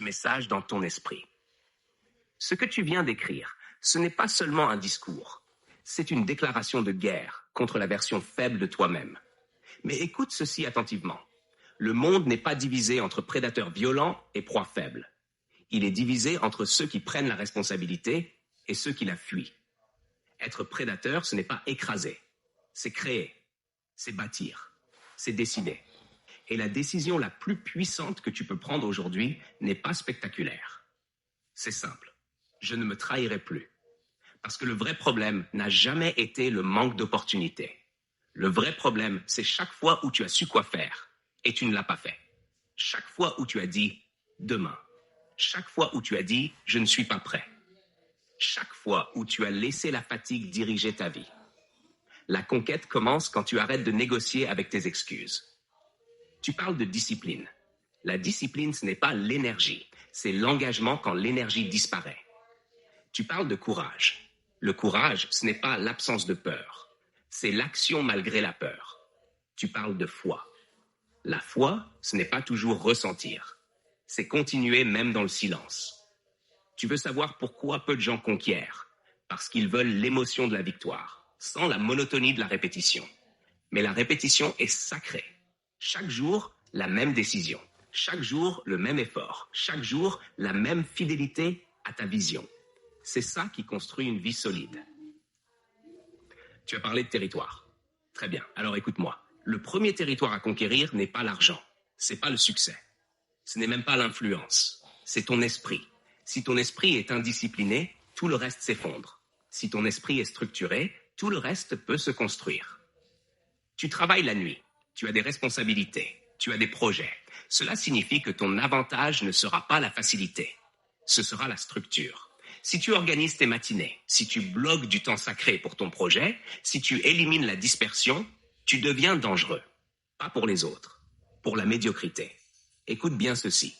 message dans ton esprit. Ce que tu viens d'écrire, ce n'est pas seulement un discours, c'est une déclaration de guerre contre la version faible de toi-même. Mais écoute ceci attentivement. Le monde n'est pas divisé entre prédateurs violents et proies faibles. Il est divisé entre ceux qui prennent la responsabilité et ceux qui la fuient. Être prédateur, ce n'est pas écraser, c'est créer, c'est bâtir, c'est décider. Et la décision la plus puissante que tu peux prendre aujourd'hui n'est pas spectaculaire. C'est simple, je ne me trahirai plus. Parce que le vrai problème n'a jamais été le manque d'opportunités. Le vrai problème, c'est chaque fois où tu as su quoi faire et tu ne l'as pas fait. Chaque fois où tu as dit « demain ». Chaque fois où tu as dit « je ne suis pas prêt ». Chaque fois où tu as laissé la fatigue diriger ta vie. La conquête commence quand tu arrêtes de négocier avec tes excuses. Tu parles de discipline. La discipline, ce n'est pas l'énergie, c'est l'engagement quand l'énergie disparaît. Tu parles de courage. Le courage, ce n'est pas l'absence de peur, c'est l'action malgré la peur. Tu parles de foi. La foi, ce n'est pas toujours ressentir, c'est continuer même dans le silence. Tu veux savoir pourquoi peu de gens conquièrent? Parce qu'ils veulent l'émotion de la victoire, sans la monotonie de la répétition. Mais la répétition est sacrée. Chaque jour, la même décision. Chaque jour, le même effort. Chaque jour, la même fidélité à ta vision. C'est ça qui construit une vie solide. Tu as parlé de territoire. Très bien, alors écoute-moi. Le premier territoire à conquérir n'est pas l'argent. C'est pas le succès. Ce n'est même pas l'influence. C'est ton esprit. Si ton esprit est indiscipliné, tout le reste s'effondre. Si ton esprit est structuré, tout le reste peut se construire. Tu travailles la nuit, tu as des responsabilités, tu as des projets. Cela signifie que ton avantage ne sera pas la facilité, ce sera la structure. Si tu organises tes matinées, si tu bloques du temps sacré pour ton projet, si tu élimines la dispersion, tu deviens dangereux. Pas pour les autres, pour la médiocrité. Écoute bien ceci.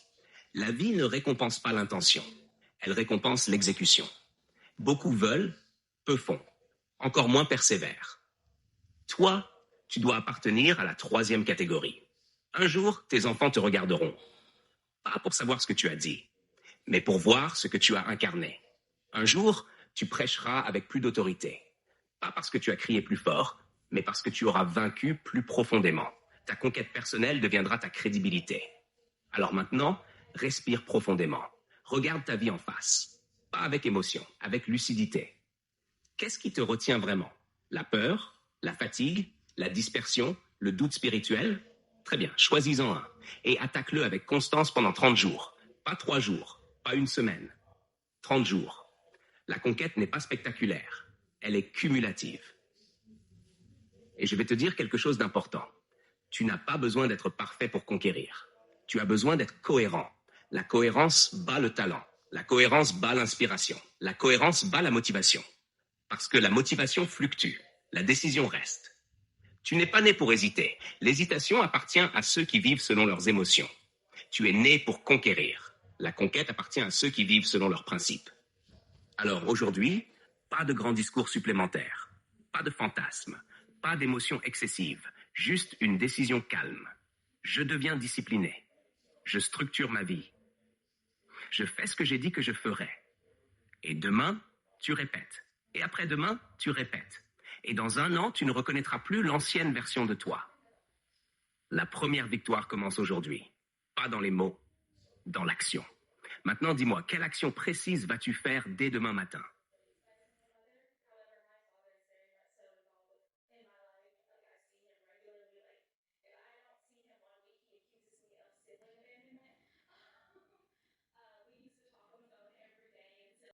La vie ne récompense pas l'intention, elle récompense l'exécution. Beaucoup veulent, peu font, encore moins persévèrent. Toi, tu dois appartenir à la troisième catégorie. Un jour, tes enfants te regarderont, pas pour savoir ce que tu as dit, mais pour voir ce que tu as incarné. Un jour, tu prêcheras avec plus d'autorité, pas parce que tu as crié plus fort, mais parce que tu auras vaincu plus profondément. Ta conquête personnelle deviendra ta crédibilité. Alors maintenant, respire profondément. Regarde ta vie en face. Pas avec émotion, avec lucidité. Qu'est-ce qui te retient vraiment? La peur, la fatigue, la dispersion, le doute spirituel? Très bien, choisis-en un et attaque-le avec constance pendant 30 jours. Pas 3 jours, pas une semaine. 30 jours. La conquête n'est pas spectaculaire, elle est cumulative. Et je vais te dire quelque chose d'important. Tu n'as pas besoin d'être parfait pour conquérir. Tu as besoin d'être cohérent. La cohérence bat le talent. La cohérence bat l'inspiration. La cohérence bat la motivation. Parce que la motivation fluctue. La décision reste. Tu n'es pas né pour hésiter. L'hésitation appartient à ceux qui vivent selon leurs émotions. Tu es né pour conquérir. La conquête appartient à ceux qui vivent selon leurs principes. Alors aujourd'hui, pas de grands discours supplémentaires. Pas de fantasmes. Pas d'émotions excessives. Juste une décision calme. Je deviens discipliné. Je structure ma vie. Je fais ce que j'ai dit que je ferais. Et demain, tu répètes. Et après-demain, tu répètes. Et dans 1 an, tu ne reconnaîtras plus l'ancienne version de toi. La première victoire commence aujourd'hui. Pas dans les mots, dans l'action. Maintenant, dis-moi, quelle action précise vas-tu faire dès demain matin ?